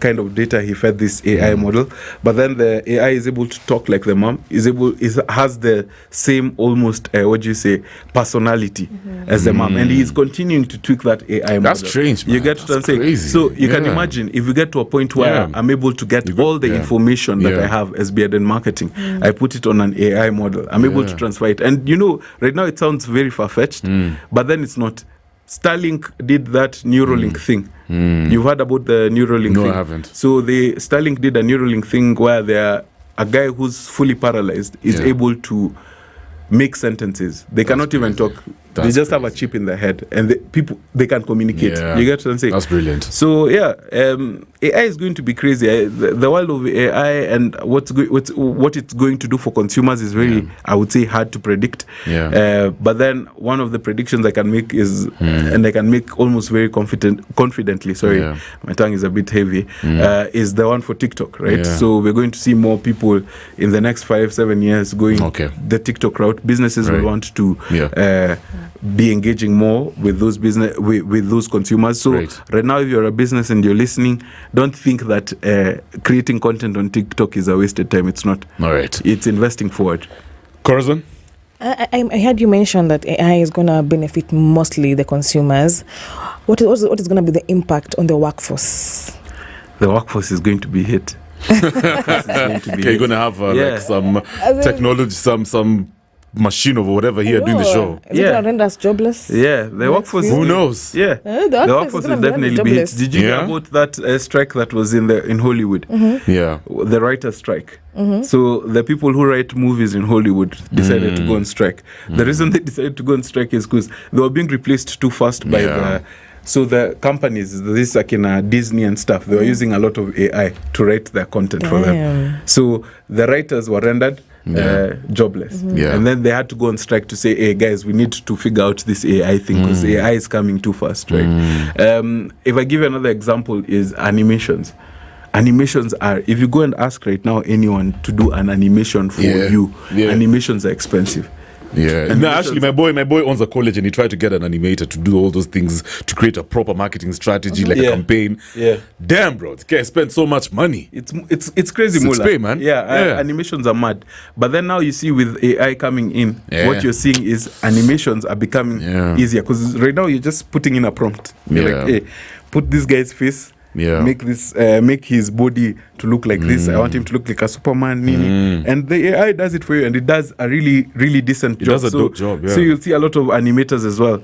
kind of data he fed this AI model, but then the AI is able to talk like the mom, has the same almost personality as the mom, and he is continuing to tweak that AI model. That's strange, man. You get what I'm saying? So you can imagine if we get to a point where I'm able to get all the information that I have as beard and marketing, I put it on an AI model, I'm able to transfer it, and you know, right now it sounds very far-fetched, but then it's not. Starlink did that Neuralink thing. You've heard about the Neuralink thing? No, I haven't. So Starlink did a Neuralink thing where a guy who's fully paralyzed is able to make sentences. They cannot even talk. They just have a chip in their head, and they can communicate. You get what I'm saying? That's brilliant. So AI is going to be crazy. The world of AI and what it's going to do for consumers is very, I would say, hard to predict. But then one of the predictions I can make is, and I can make almost very confidently. Sorry, my tongue is a bit heavy. Is the one for TikTok, right? So we're going to see more people in the next 5-7 years going the TikTok route. Businesses will want to be engaging more with those with those consumers. So right now, if you're a business and you're listening, don't think that creating content on TikTok is a wasted time. It's not. All right. It's investing forward. Corazon? I heard you mention that AI is going to benefit mostly the consumers. What is going to be the impact on the workforce? The workforce is going to be hit. You're going to have like some technology, some machine or whatever here doing the show. Is it going to render us jobless? Yeah, the workforce. Who knows? Yeah, the workforce will definitely be hit. Did you hear about that strike that was in Hollywood? Yeah, the writer's strike. So the people who write movies in Hollywood decided to go on strike. The reason they decided to go on strike is because they were being replaced too fast by the companies, this like in Disney and stuff, they were using a lot of AI to write their content for them. So the writers were rendered jobless. And then they had to go on strike to say, hey guys, we need to figure out this AI thing because AI is coming too fast, right? If I give you another example is animations. Animations are, if you go and ask right now anyone to do an animation for you, animations are expensive. Yeah. No, actually, my boy owns a college and he tried to get an animator to do all those things to create a proper marketing strategy, like a campaign. Yeah. Damn, bro, this guy spent so much money. It's crazy, it's pay, man. Animations are mad. But then now you see with AI coming in, what you're seeing is animations are becoming easier because right now you're just putting in a prompt. You're like, hey, put this guy's face. Make this, make his body to look like this. I want him to look like a Superman, and the AI does it for you, and it does a really, really decent job. It does a dope job. So you'll see a lot of animators as well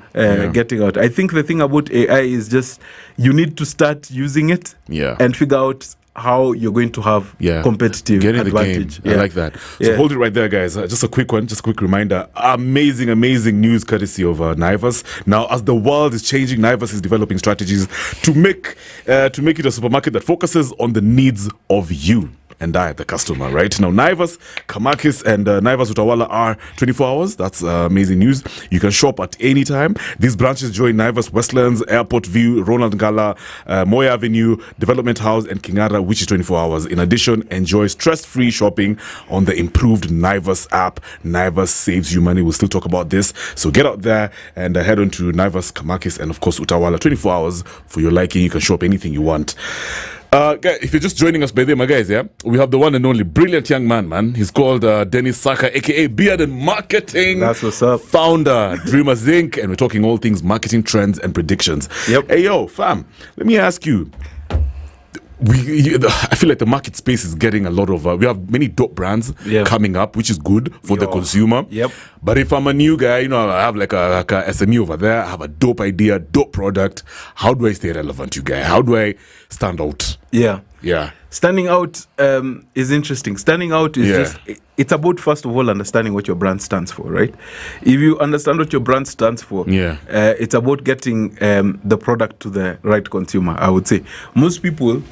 getting out. I think the thing about AI is just you need to start using it and figure out how you're going to have competitive advantage. I like that. So hold it right there, guys. Just a quick one, just a quick reminder. Amazing news courtesy of Naivas. Now, as the world is changing, Naivas is developing strategies to make it a supermarket that focuses on the needs of you and I, the customer, right? Now, Naivas, Kamakis, and Naivas Utawala are 24 hours. That's amazing news. You can shop at any time. These branches join Naivas, Westlands, Airport View, Ronald Ngala, Moy Avenue, Development House, and Kingara, which is 24 hours. In addition, enjoy stress-free shopping on the improved Naivas app. Naivas saves you money. We'll still talk about this. So get out there and head on to Naivas, Kamakis, and of course, Utawala. 24 hours for your liking. You can shop anything you want. If you're just joining us by there, my guys, we have the one and only brilliant young man. He's called Dennis Sakka, aka Beard and Marketing. That's what's up. Founder, Dreamers Inc., and we're talking all things marketing trends and predictions. Hey, yo, fam, let me ask you. I feel like the market space is getting a lot of we have many dope brands coming up, which is good for the consumer. But if I'm a new guy, I have like a SME over there, I have a dope idea, dope product. How do I stay relevant, you guys? How do I stand out? Standing out is interesting. Standing out is just, it's about, first of all, understanding what your brand stands for, right? If you understand what your brand stands for, it's about getting the product to the right consumer, I would say. Most people,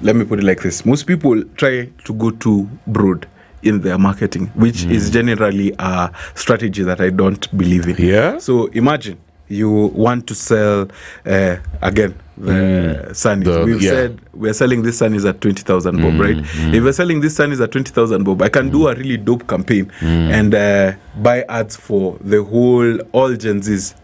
let me put it like this, most people try to go too broad in their marketing, which is generally a strategy that I don't believe in. So imagine you want to sell, again, the sunnies. We've said we're selling this sunnies at 20,000 bob, right? If we're selling this sunnies at 20,000 bob, I can do a really dope campaign and buy ads for all Gen Zs.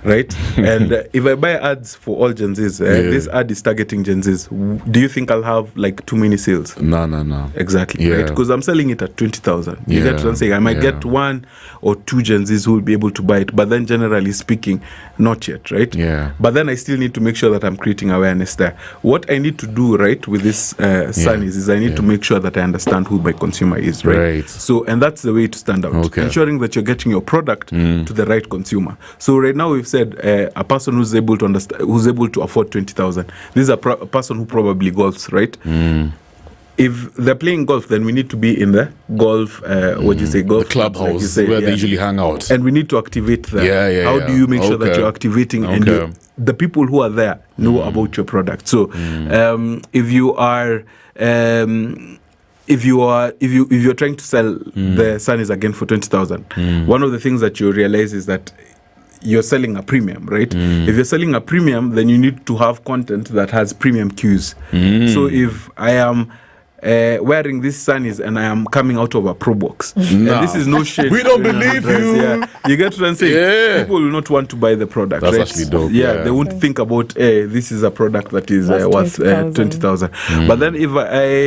Right? And if I buy ads for all Gen Zs, this ad is targeting Gen Zs. Do you think I'll have like too many sales? No. Exactly, right? Because I'm selling it at 20,000. You get what I'm saying? I might get 1 or 2 Gen Zs who will be able to buy it, but then generally speaking, not yet, right? But then I still need to make sure that I'm creating awareness there. What I need to do, right, with this Sunnies is I need to make sure that I understand who my consumer is, right? So, and that's the way to stand out. Ensuring that you're getting your product to the right consumer. So right now we've said a person who's able to understand, who's able to afford 20,000. This is a person who probably golfs, right? If they're playing golf, then we need to be in the golf, golf the clubhouse, like where they usually hang out, and we need to activate them. How do you make sure that you're activating and the people who are there know about your product? So if you're trying to sell the sunnies again for 20,000, one of the things that you realize is that you're selling a premium, right? If you're selling a premium, then you need to have content that has premium cues. So if I am wearing these sunnies and I am coming out of a Pro Box, and this is no shade. We don't believe you. You get what I'm saying? People will not want to buy the product. That's actually dope. They won't think about, this is a product that is worth 20,000. But then if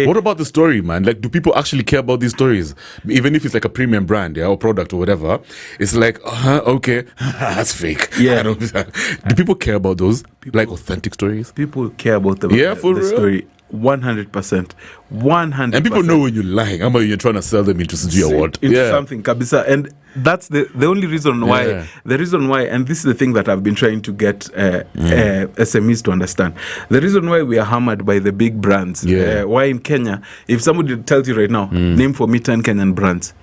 what about the story, man? Like, do people actually care about these stories? Even if it's like a premium brand, or product or whatever, it's like, okay, that's fake. Do people care about those, like authentic stories? People care about the for real? story. 100%. 100%. And people know when you're lying. How about you're trying to sell them into what? Into something, kabisa. And that's the only reason why. Yeah. The reason why, and this is the thing that I've been trying to get SMEs to understand. The reason why we are hammered by the big brands. Why in Kenya, if somebody tells you right now, name for me 10 Kenyan brands,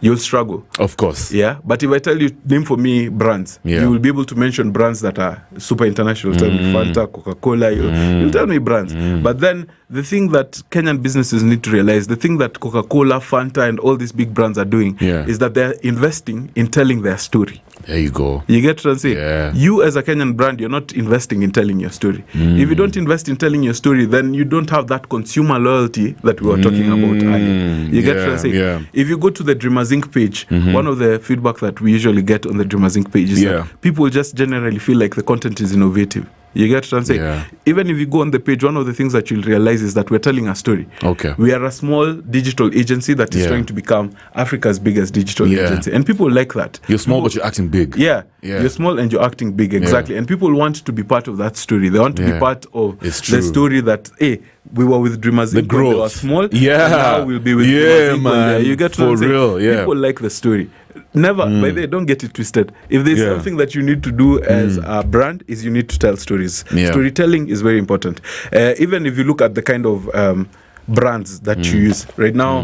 you'll struggle. Of course. Yeah. But if I tell you, name for me brands, you will be able to mention brands that are super international. Tell me Fanta, Coca-Cola. You'll tell me brands. But then the thing that Kenyan businesses need to realize, the thing that Coca-Cola, Fanta, and all these big brands are doing is that they're investing in telling their story. There you go. You get what I'm saying? Yeah. You as a Kenyan brand, you're not investing in telling your story. If you don't invest in telling your story, then you don't have that consumer loyalty that we were talking about earlier. You get what I'm saying? Yeah. If you go to the Dreamers Inc. page, one of the feedback that we usually get on the Dreamers Inc. page is that people just generally feel like the content is innovative. You get what I'm saying? Yeah. Even if you go on the page, one of the things that you'll realize is that we're telling a story. Okay. We are a small digital agency that is trying to become Africa's biggest digital agency. And people like that. You're small, but you're acting big. Yeah. You're small and you're acting big, exactly. And people want to be part of that story. They want to be part of the story that, hey, we were with Dreamers Inc. when they were small. And now we'll be with Dreamers Inc. Man. You get for real. Yeah. People like the story. Never, by the way, don't get it twisted. If there's something that you need to do as a brand, is you need to tell stories. Storytelling is very important. Even if you look at the kind of brands that you use right now,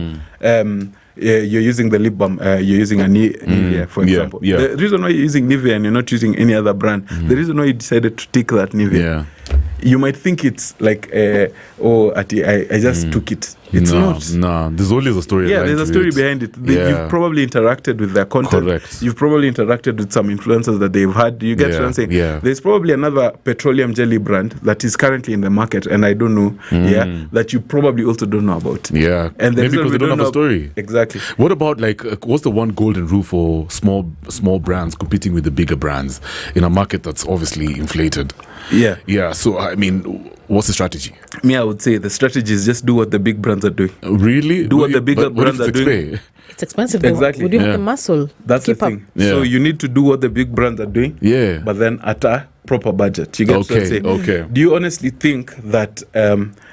you're using the lip balm, you're using a Nivea, for example. The reason why you're using Nivea and you're not using any other brand, the reason why you decided to take that Nivea, you might think it's like, I just took it. It's not. No, there's always a story. Yeah, there's a story behind it. You've probably interacted with their content. Correct. You've probably interacted with some influencers that they've had. You get what I'm saying? Yeah. There's probably another petroleum jelly brand that is currently in the market, and I don't know, that you probably also don't know about. Yeah. And maybe because they don't have a story. Exactly. What about, like, what's the one golden rule for small brands competing with the bigger brands in a market that's obviously inflated? Yeah. Yeah. So, I mean, what's the strategy? Me, I would say the strategy is just do what the big brands are doing. Really? Do what the bigger brands are doing. It's expensive. Exactly. Would you have the muscle? That's the thing. So you need to do what the big brands are doing. Yeah. But then at a proper budget. You get what I'm saying? Okay. Do you honestly think that?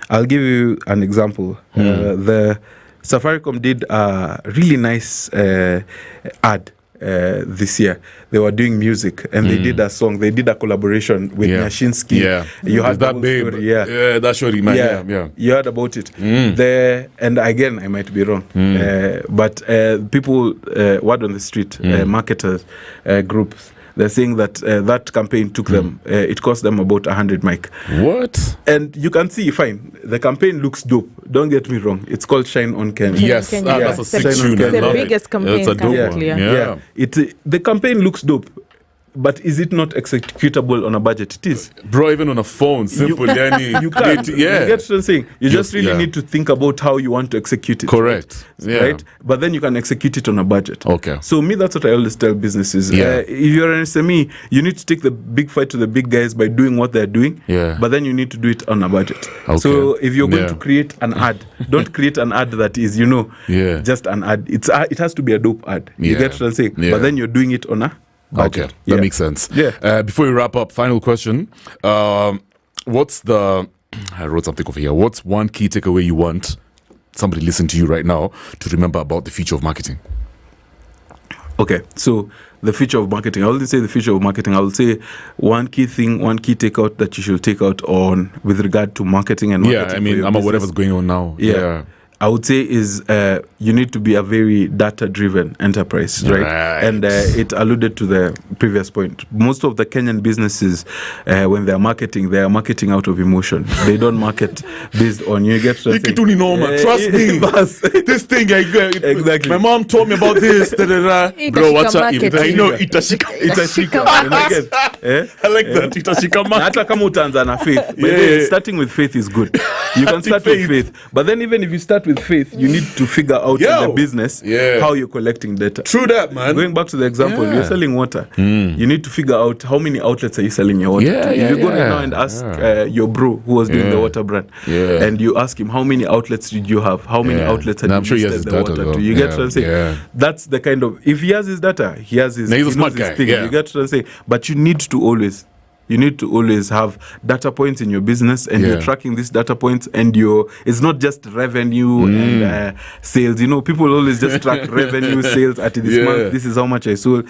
I'll give you an example. The Safaricom did a really nice ad. This year they were doing music and they did a song. They did a collaboration with Nyashinsky. Yeah, you heard that babe. Story, yeah, that shorty man. Yeah, you heard about it. And again, I might be wrong, but people, word on the street, marketers, groups. They're saying that that campaign took them, it cost them about 100 mic. What? And you can see, fine, the campaign looks dope. Don't get me wrong. It's called Shine on Kenya. Yes, that's a sick tune. It's the biggest campaign. That's a dope one. Yeah. The campaign looks dope. But is it not executable on a budget? It is. Bro, even on a phone, simple. You can't. You get what I'm saying? You just really need to think about how you want to execute it. Correct. Right? But then you can execute it on a budget. Okay. So me, that's what I always tell businesses. If you're an SME, you need to take the big fight to the big guys by doing what they're doing. Yeah. But then you need to do it on a budget. Okay. So if you're going to create an ad, don't create an ad that is, just an ad. It has to be a dope ad. You get what I'm saying? Yeah. But then you're doing it on a budget. Okay, that makes sense. Yeah. Before we wrap up, final question. I wrote something over here. What's one key takeaway you want somebody listening to you right now to remember about the future of marketing? Okay, so the future of marketing. I wouldn't say the future of marketing. I will say one key thing, one key takeout that you should take out on with regard to marketing and marketing. Yeah, I mean, whatever's going on now. Yeah. I would say is you need to be a very data-driven enterprise, right? And it alluded to the previous point. Most of the Kenyan businesses, when they are marketing out of emotion. They don't market based on you get to say, trust me. This thing I got. Exactly. My mom told me about this. Bro, watch out. I know itashika. I like that. Itashika market. Hata kama utaanza na faith. Starting with faith is good. You can start with faith. But then even if you start with faith, you need to figure out in the business how you're collecting data. True that, man. Going back to the example, you're selling water. You need to figure out how many outlets are you selling your water to. If you go right now and ask your bro who was doing the water brand, and you ask him how many outlets did you have, how many outlets had you listed the water to. You get what I'm saying? That's the kind of, if he has his data, he has his, he's a smart guy. thing. You get what I'm saying? But you need to always You need to always have data points in your business, and you're tracking these data points, and it's not just revenue and sales. You know, people always just track revenue, sales at this month. This is how much I sold.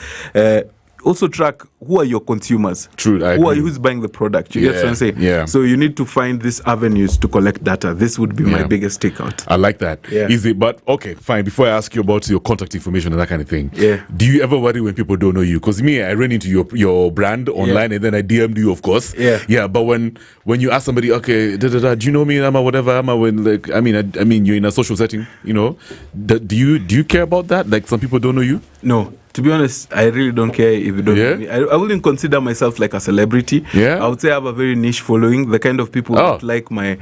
Also track who are your consumers. True. Who's buying the product. You get what I'm saying? Yeah. So you need to find these avenues to collect data. This would be my biggest takeout. I like that. Yeah. Easy. But okay, fine. Before I ask you about your contact information and that kind of thing, do you ever worry when people don't know you? Because me, I ran into your brand online and then I DM'd you, of course. Yeah. But when you ask somebody, okay, do you know me? Am I whatever? Am I when like? I mean, you're in a social setting. You know, do you care about that? Like some people don't know you. No. To be honest, I really don't care if you don't know me. I wouldn't consider myself like a celebrity. I would say I have a very niche following. The kind of people that like my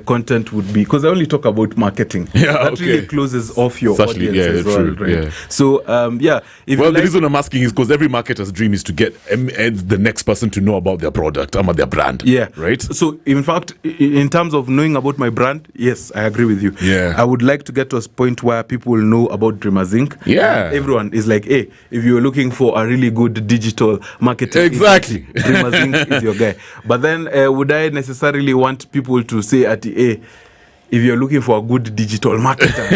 content would be, because I only talk about marketing. That really closes off your audience as well, right? So, the reason I'm asking is because every marketer's dream is to get the next person to know about their product, about their brand. Right? So, in fact, in terms of knowing about my brand, yes, I agree with you. I would like to get to a point where people know about Dreamers Inc. Everyone is like, hey, if you're looking for a really good digital marketing, Dreamers Inc. is your guy. But then would I necessarily want people to say at the if you're looking for a good digital marketer,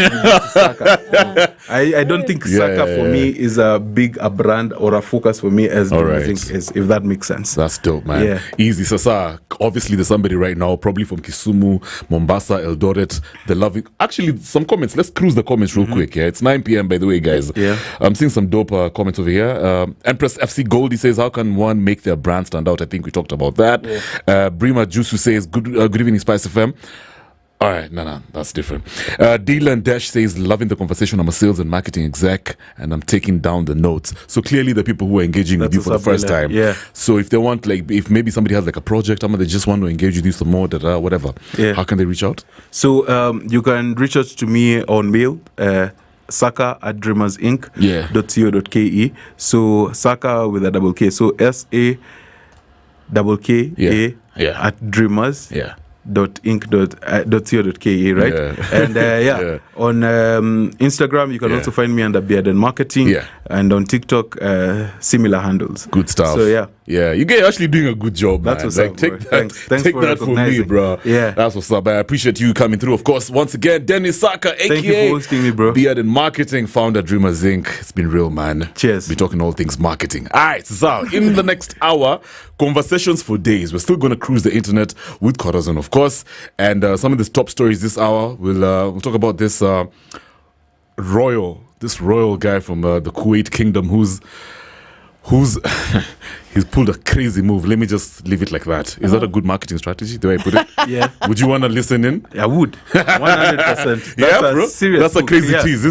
Sakka. I don't think Sakka for me is a brand or a focus for me as Dreamers Inc. is, if that makes sense. That's dope, man. Easy. Sasa, obviously there's somebody right now, probably from Kisumu, Mombasa, Eldoret. They're loving. Actually, some comments. Let's cruise the comments real quick. It's 9 p.m. by the way, guys. I'm seeing some dope comments over here. Empress FC Goldie says, how can one make their brand stand out? I think we talked about that. Brima Jusu says, good evening, SpiceFM. All right, no, that's different. Dylan Dash says, loving the conversation. I'm a sales and marketing exec, and I'm taking down the notes. So clearly the people who are engaging with you for the first time. So if they want, like, if maybe somebody has like a project, they just want to engage with you some more, whatever, how can they reach out? So you can reach out to me on mail, Sakka@dreamersinc.co.ke. So Sakka with a double K. So SAKKA at Dreamers. .inc.co.ke, right? And on Instagram you can also find me under Beard and Marketing, and on TikTok similar handles. Good stuff. So you guys are actually doing a good job. That's what's up, take that, thanks take for that from me, bro. That's what's up. I appreciate you coming through. Of course, once again, Dennis Sakka, aka thank you for hosting me, bro. Beard and Marketing, founder Dreamers Inc. It's been real, man. Cheers. We're talking all things marketing. All right, so in the next hour, conversations for days. We're still going to cruise the internet with Corazon, of course, and some of the top stories this hour. We'll talk about this royal guy from the Kuwait Kingdom who's he's pulled a crazy move. Let me just leave it like that. Is that a good marketing strategy, the way I put it? Would you want to listen in? I would. 100%. That's a serious That's a crazy tease.